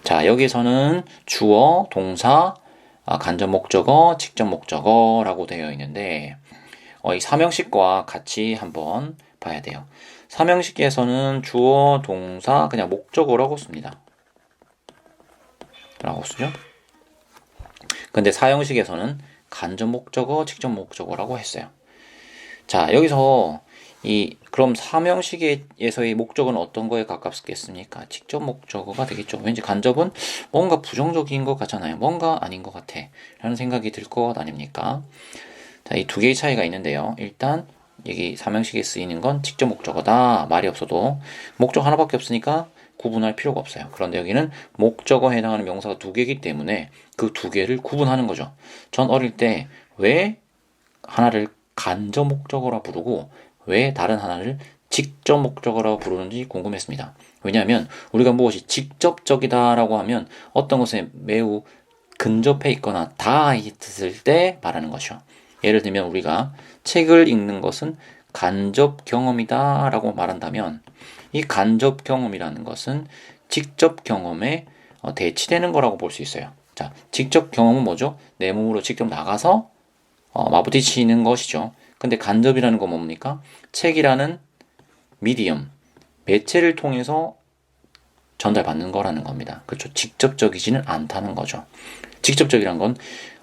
자, 여기서는 주어, 동사, 간접 목적어, 직접 목적어라고 되어 있는데 이 삼형식과 같이 한번 봐야 돼요. 삼형식에서는 주어, 동사, 그냥 목적어라고 씁니다. 라고 쓰죠. 근데 사형식에서는 간접 목적어, 직접 목적어라고 했어요. 자, 여기서 그럼 삼형식에서의 목적은 어떤 거에 가깝겠습니까? 직접 목적어가 되겠죠. 왠지 간접은 뭔가 부정적인 것 같잖아요. 뭔가 아닌 것 같아. 라는 생각이 들 것 아닙니까? 자, 이 두 개의 차이가 있는데요. 일단, 여기 삼형식에 쓰이는 건 직접 목적어다. 말이 없어도. 목적 하나밖에 없으니까 구분할 필요가 없어요. 그런데 여기는 목적어에 해당하는 명사가 두 개이기 때문에 그 두 개를 구분하는 거죠. 전 어릴 때 왜 하나를 간접 목적어라 부르고 왜 다른 하나를 직접 목적어라고 부르는지 궁금했습니다. 왜냐하면 우리가 무엇이 직접적이다라고 하면 어떤 것에 매우 근접해 있거나 닿아 있을 때 말하는 것이죠. 예를 들면 우리가 책을 읽는 것은 간접 경험이다 라고 말한다면 이 간접 경험이라는 것은 직접 경험에 대치되는 거라고 볼 수 있어요. 자, 직접 경험은 뭐죠? 내 몸으로 직접 나가서 마부딪히는 것이죠. 근데 간접이라는 건 뭡니까? 책이라는 미디엄, 매체를 통해서 전달받는 거라는 겁니다. 그렇죠? 직접적이지는 않다는 거죠. 직접적이란 건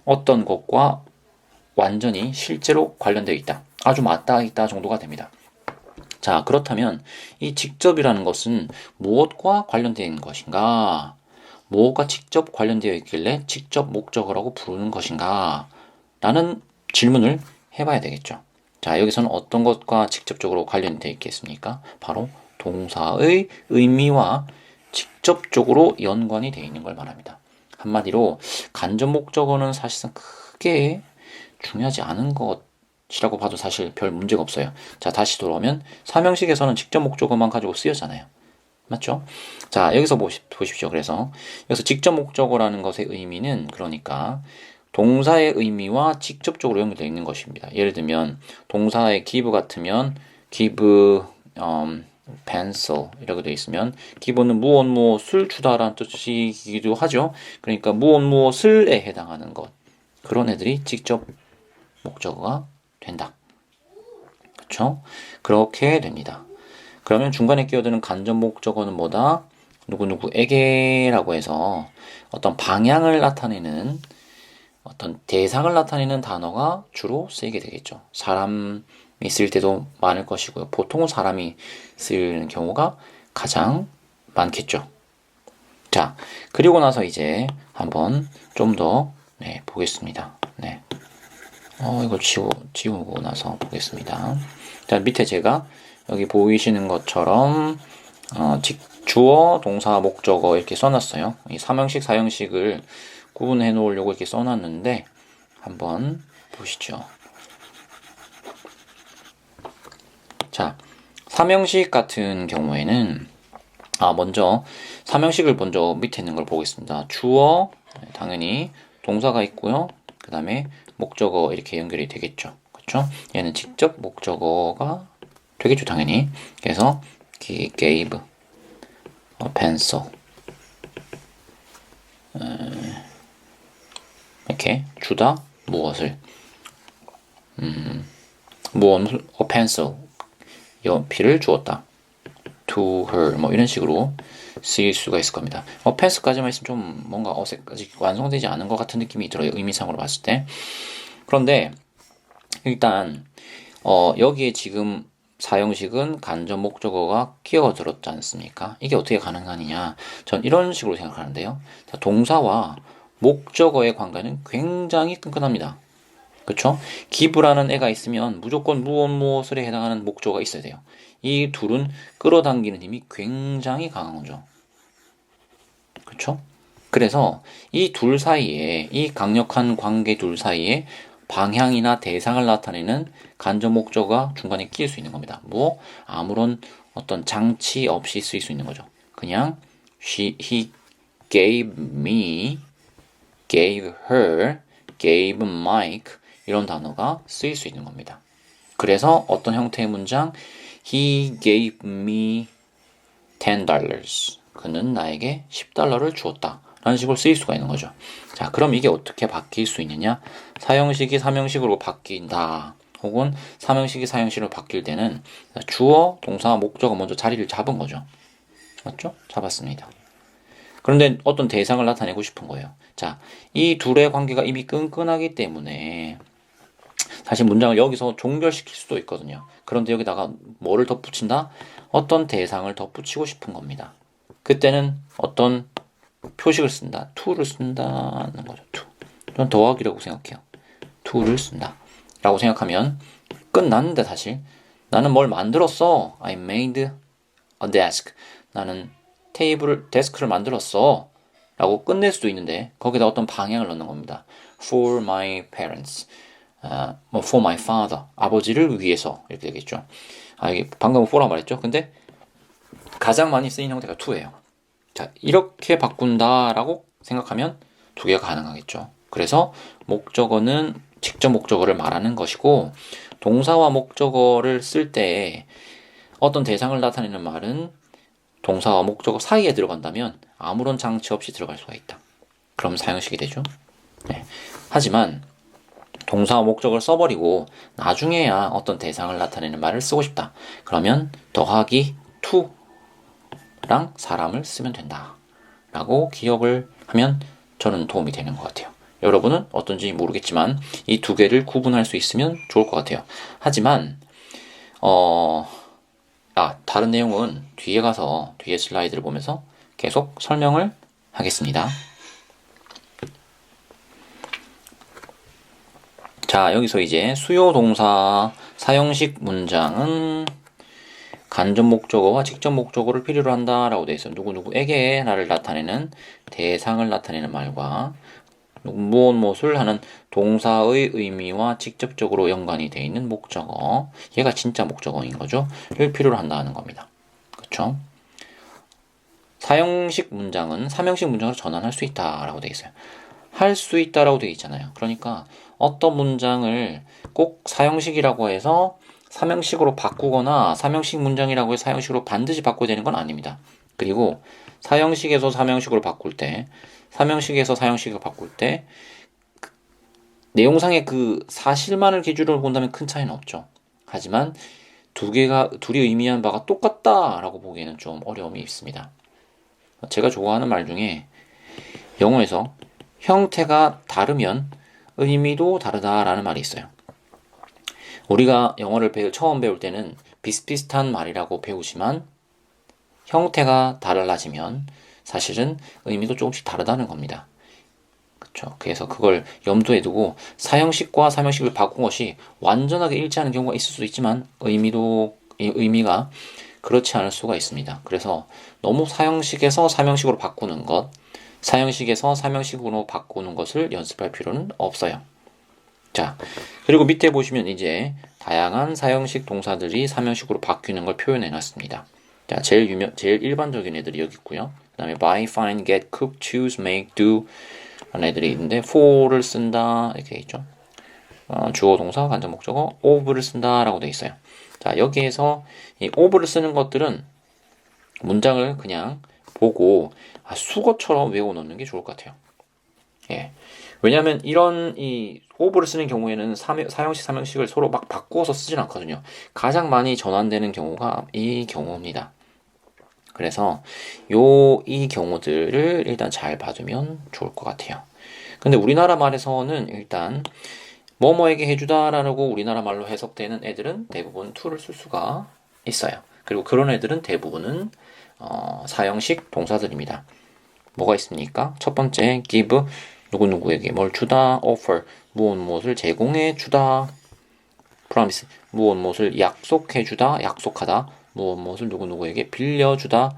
어떤 것과 완전히 실제로 관련되어 있다. 아주 맞닿아 있다 정도가 됩니다. 자, 그렇다면 이 직접이라는 것은 무엇과 관련된 것인가? 무엇과 직접 관련되어 있길래 직접 목적어라고 부르는 것인가? 라는 질문을 해봐야 되겠죠. 자, 여기서는 어떤 것과 직접적으로 관련되어 있겠습니까? 바로 동사의 의미와 직접적으로 연관이 되어 있는 걸 말합니다. 한마디로 간접 목적어는 사실상 크게 중요하지 않은 것이라고 봐도 사실 별 문제가 없어요. 자, 다시 돌아오면 삼형식에서는 직접 목적어만 가지고 쓰였잖아요. 맞죠? 자, 여기서 보십시오. 그래서 여기서 직접 목적어라는 것의 의미는 그러니까 동사의 의미와 직접적으로 연결되어 있는 것입니다. 예를 들면 동사의 give 같으면 give pencil 이라고 되어 있으면 give는 무엇을 주다라는 뜻이기도 하죠. 그러니까 무엇을에 해당하는 것. 그런 애들이 직접 목적어가 된다. 그렇죠? 그렇게 됩니다. 그러면 중간에 끼어드는 간접 목적어는 뭐다? 누구누구에게라고 해서 어떤 방향을 나타내는 어떤 대상을 나타내는 단어가 주로 쓰이게 되겠죠. 사람이 쓸 때도 많을 것이고요. 보통은 사람이 쓰이는 경우가 가장 많겠죠. 자, 그리고 나서 이제 한번 좀 더 보겠습니다. 네. 이걸 지우고 나서 보겠습니다. 자, 밑에 제가 여기 보이시는 것처럼 주어, 동사, 목적어 이렇게 써놨어요. 이 삼형식, 사형식을 구분해 놓으려고 이렇게 써놨는데 한번 보시죠. 자, 삼형식 같은 경우에는 먼저 삼형식을 먼저 밑에 있는 걸 보겠습니다. 주어, 당연히 동사가 있고요. 그 다음에 목적어 이렇게 연결이 되겠죠. 그렇죠? 얘는 직접 목적어가 되겠죠, 당연히. 그래서 he gave a pencil 이렇게 주다 무엇을 무엇을 a pencil 연필을 주었다 to her 뭐 이런 식으로 쓰일 수가 있을 겁니다. pencil까지만 있으면 좀 뭔가 아직 완성되지 않은 것 같은 느낌이 들어요. 의미상으로 봤을 때. 그런데 일단 여기에 지금 사형식은 간접 목적어가 끼어들었지 않습니까? 이게 어떻게 가능하느냐? 전 이런 식으로 생각하는데요. 자, 동사와 목적어의 관계는 굉장히 끈끈합니다. 그렇죠? 기브라는 애가 있으면 무조건 무엇에 해당하는 목적어가 있어야 돼요. 이 둘은 끌어당기는 힘이 굉장히 강한 거죠. 그렇죠? 그래서 이 둘 사이에 이 강력한 관계 둘 사이에 방향이나 대상을 나타내는 간접 목적어가 중간에 끼일 수 있는 겁니다. 아무런 어떤 장치 없이 쓰일 수 있는 거죠. 그냥 he gave me, gave her, gave Mike 이런 단어가 쓰일 수 있는 겁니다. 그래서 어떤 형태의 문장 He gave me $10 그는 나에게 $10를 주었다. 라는 식으로 쓰일 수가 있는 거죠. 자, 그럼 이게 어떻게 바뀔 수 있느냐? 사형식이 삼형식으로 바뀐다. 혹은 삼형식이 사형식으로 바뀔 때는 주어, 동사와 목적어 먼저 자리를 잡은 거죠. 맞죠? 잡았습니다. 그런데 어떤 대상을 나타내고 싶은 거예요. 자, 이 둘의 관계가 이미 끈끈하기 때문에 사실 문장을 여기서 종결시킬 수도 있거든요. 그런데 여기다가 뭐를 덧붙인다? 어떤 대상을 덧붙이고 싶은 겁니다. 그때는 어떤 표식을 쓴다. to를 쓴다는 거죠. to. 저는 더하기라고 생각해요. to를 쓴다. 라고 생각하면 끝났는데 사실 나는 뭘 만들었어. I made a desk. 나는 데스크를 만들었어. 라고 끝낼 수도 있는데 거기다 어떤 방향을 넣는 겁니다. For my parents. for my father. 아버지를 위해서. 이렇게 되겠죠. 이게 방금 for라고 말했죠. 근데 가장 많이 쓰인 형태가 to예요. 자, 이렇게 바꾼다라고 생각하면 두 개가 가능하겠죠. 그래서 목적어는 직접 목적어를 말하는 것이고 동사와 목적어를 쓸 때 어떤 대상을 나타내는 말은 동사와 목적어 사이에 들어간다면 아무런 장치 없이 들어갈 수가 있다. 그럼 사형식이 되죠. 네. 하지만 동사와 목적어를 써버리고 나중에야 어떤 대상을 나타내는 말을 쓰고 싶다. 그러면 더하기 to랑 사람을 쓰면 된다. 라고 기억을 하면 저는 도움이 되는 것 같아요. 여러분은 어떤지 모르겠지만 이 두 개를 구분할 수 있으면 좋을 것 같아요. 하지만 다른 내용은 뒤에 가서 뒤에 슬라이드를 보면서 계속 설명을 하겠습니다. 자, 여기서 이제 수요 동사 사형식 문장은 간접 목적어와 직접 목적어를 필요로 한다라고 되어 있어요. 누구누구에게 나를 나타내는 대상을 나타내는 말과 무엇을 하는 동사의 의미와 직접적으로 연관이 되어 있는 목적어, 얘가 진짜 목적어인 거죠. 를 필요로 한다는 겁니다. 그렇죠? 사형식 문장은 삼형식 문장으로 전환할 수 있다라고 되어 있어요. 할 수 있다라고 되어 있잖아요. 그러니까 어떤 문장을 꼭 사형식이라고 해서 삼형식으로 바꾸거나 삼형식 문장이라고 해서 사형식으로 반드시 바꿔야 되는 건 아닙니다. 그리고 사형식에서 삼형식으로 바꿀 때, 삼형식에서 사형식으로 바꿀 때 내용상의 그 사실만을 기준으로 본다면 큰 차이는 없죠. 하지만 둘이 의미하는 바가 똑같다라고 보기에는 좀 어려움이 있습니다. 제가 좋아하는 말 중에 영어에서 형태가 다르면 의미도 다르다라는 말이 있어요. 우리가 영어를 처음 배울 때는 비슷비슷한 말이라고 배우지만 형태가 달라지면 사실은 의미도 조금씩 다르다는 겁니다. 그렇죠. 그래서 그걸 염두에 두고 사형식과 삼형식을 바꾼 것이 완전하게 일치하는 경우가 있을 수도 있지만 의미가 그렇지 않을 수가 있습니다. 그래서 너무 사형식에서 삼형식으로 바꾸는 것, 사형식에서 삼형식으로 바꾸는 것을 연습할 필요는 없어요. 자, 그리고 밑에 보시면 이제 다양한 사형식 동사들이 삼형식으로 바뀌는 걸 표현해 놨습니다. 자, 제일 일반적인 애들이 여기 있고요. 그 다음에 buy, find, get, cook, choose, make, do 라는 애들이 있는데 for를 쓴다 이렇게 있죠. 주어, 동사, 간접 목적어, of를 쓴다 라고 되어 있어요. 자, 여기에서 이 of를 쓰는 것들은 문장을 그냥 보고 수거처럼 외워놓는 게 좋을 것 같아요. 예. 왜냐하면 이런 이 of를 쓰는 경우에는 사형식, 삼형식을 서로 막 바꾸어서 쓰진 않거든요. 가장 많이 전환되는 경우가 이 경우입니다. 그래서 이 경우들을 일단 잘 봐두면 좋을 것 같아요. 근데 우리나라 말에서는 일단 뭐뭐에게 해주다라고 우리나라 말로 해석되는 애들은 대부분 to를 쓸 수가 있어요. 그리고 그런 애들은 대부분은 사형식 동사들입니다. 뭐가 있습니까? 첫 번째 give 누구누구에게 뭘 주다, offer 무엇을 제공해 주다, promise 무엇을 약속해 주다, 약속하다, 무엇을 누구누구에게 빌려주다.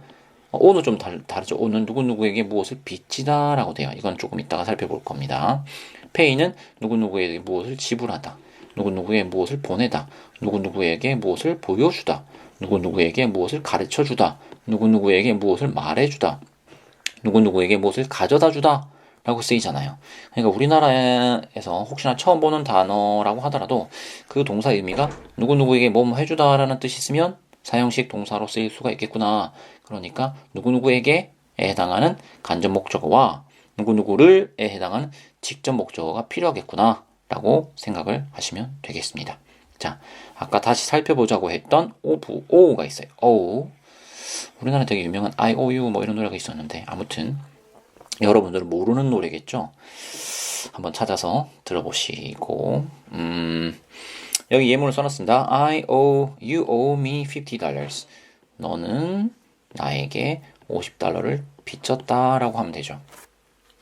오는 좀 다르죠. 오는 누구누구에게 무엇을 빚지다 라고 돼요. 이건 조금 이따가 살펴볼 겁니다. pay는 누구누구에게 무엇을 지불하다, 누구누구에게 무엇을 보내다, 누구누구에게 무엇을 보여주다, 누구누구에게 무엇을 가르쳐주다, 누구누구에게 무엇을 말해주다, 누구누구에게 무엇을 가져다주다 라고 쓰이잖아요. 그러니까 우리나라에서 혹시나 처음 보는 단어라고 하더라도 그 동사 의미가 누구누구에게 뭐 해주다 라는 뜻이 있으면 사형식 동사로 쓰일 수가 있겠구나. 그러니까 누구누구에게 해당하는 간접 목적어와 누구누구를에 해당하는 직접 목적어가 필요하겠구나 라고 생각을 하시면 되겠습니다. 자, 아까 다시 살펴보자고 했던 of, o가 있어요. o. 우리나라 되게 유명한 IOU 뭐 이런 노래가 있었는데 아무튼 여러분들은 모르는 노래겠죠? 한번 찾아서 들어보시고 여기 예문을 써놨습니다. you owe me $50. 너는 나에게 $50를 빚졌다 라고 하면 되죠.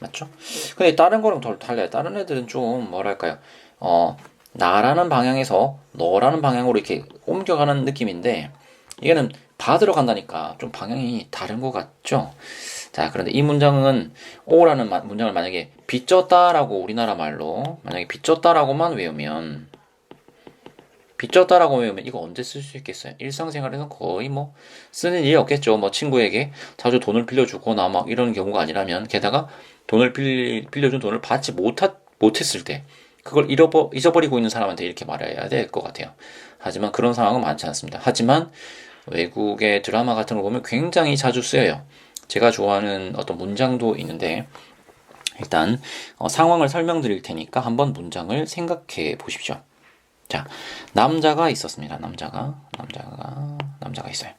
맞죠? 근데 다른 거랑 더 달라요. 다른 애들은 좀 뭐랄까요, 나라는 방향에서 너라는 방향으로 이렇게 옮겨가는 느낌인데 이게는 받으러 간다니까 좀 방향이 다른 것 같죠? 자, 그런데 이 문장은 오라는 문장을 만약에 빚졌다라고 우리나라 말로 만약에 빚졌다라고만 외우면 이거 언제 쓸 수 있겠어요? 일상생활에서 거의 뭐 쓰는 일이 없겠죠. 뭐 친구에게 자주 돈을 빌려주거나 막 이런 경우가 아니라면, 게다가 돈을 빌려준 돈을 받지 못했을 때 그걸 잊어버리고 있는 사람한테 이렇게 말해야 될 것 같아요. 하지만 그런 상황은 많지 않습니다. 하지만 외국의 드라마 같은 걸 보면 굉장히 자주 쓰여요. 제가 좋아하는 어떤 문장도 있는데 일단 상황을 설명드릴 테니까 한번 문장을 생각해 보십시오. 자, 남자가 있었습니다. 남자가 있어요.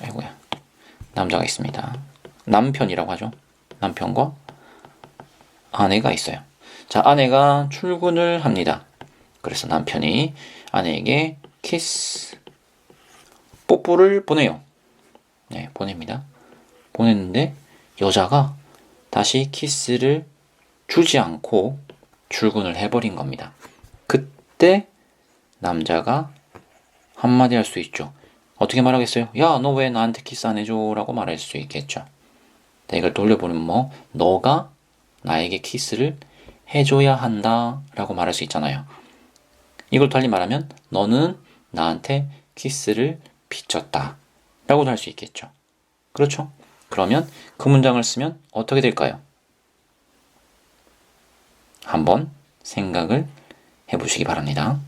아이고야. 남자가 있습니다. 남편이라고 하죠. 남편과 아내가 있어요. 자, 아내가 출근을 합니다. 그래서 남편이 아내에게 뽀뽀를 보내요. 네, 보냅니다. 보냈는데 여자가 다시 키스를 주지 않고 출근을 해버린 겁니다. 그때 남자가 한마디 할 수 있죠. 어떻게 말하겠어요? 야, 너 왜 나한테 키스 안 해줘? 라고 말할 수 있겠죠. 이걸 돌려보면 너가 나에게 키스를 해줘야 한다 라고 말할 수 있잖아요. 이걸 달리 말하면 너는 나한테 키스를 빚졌다 라고도 할 수 있겠죠. 그렇죠? 그러면 그 문장을 쓰면 어떻게 될까요? 한번 생각을 해보시기 바랍니다.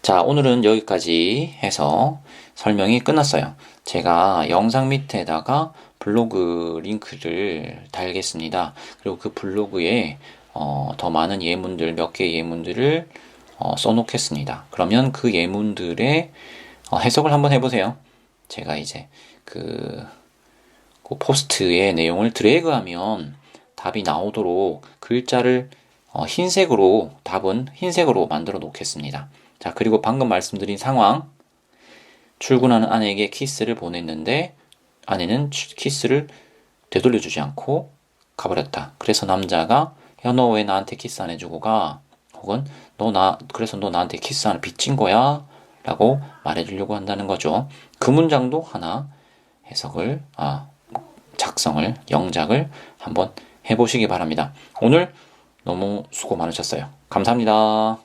자, 오늘은 여기까지 해서 설명이 끝났어요. 제가 영상 밑에다가 블로그 링크를 달겠습니다. 그리고 그 블로그에 더 많은 예문들, 몇 개의 예문들을 써놓겠습니다. 그러면 그 예문들의 해석을 한번 해보세요. 제가 이제 그 포스트의 내용을 드래그하면 답이 나오도록 글자를 흰색으로, 답은 흰색으로 만들어 놓겠습니다. 자, 그리고 방금 말씀드린 상황, 출근하는 아내에게 키스를 보냈는데 아내는 키스를 되돌려주지 않고 가버렸다. 그래서 남자가 야, 너 왜 나한테 키스 안 해주고 가? 혹은 그래서 너 나한테 키스 하나 빚진 거야? 라고 말해주려고 한다는 거죠. 그 문장도 하나 해석을, 영작을 한번 해보시기 바랍니다. 오늘 너무 수고 많으셨어요. 감사합니다.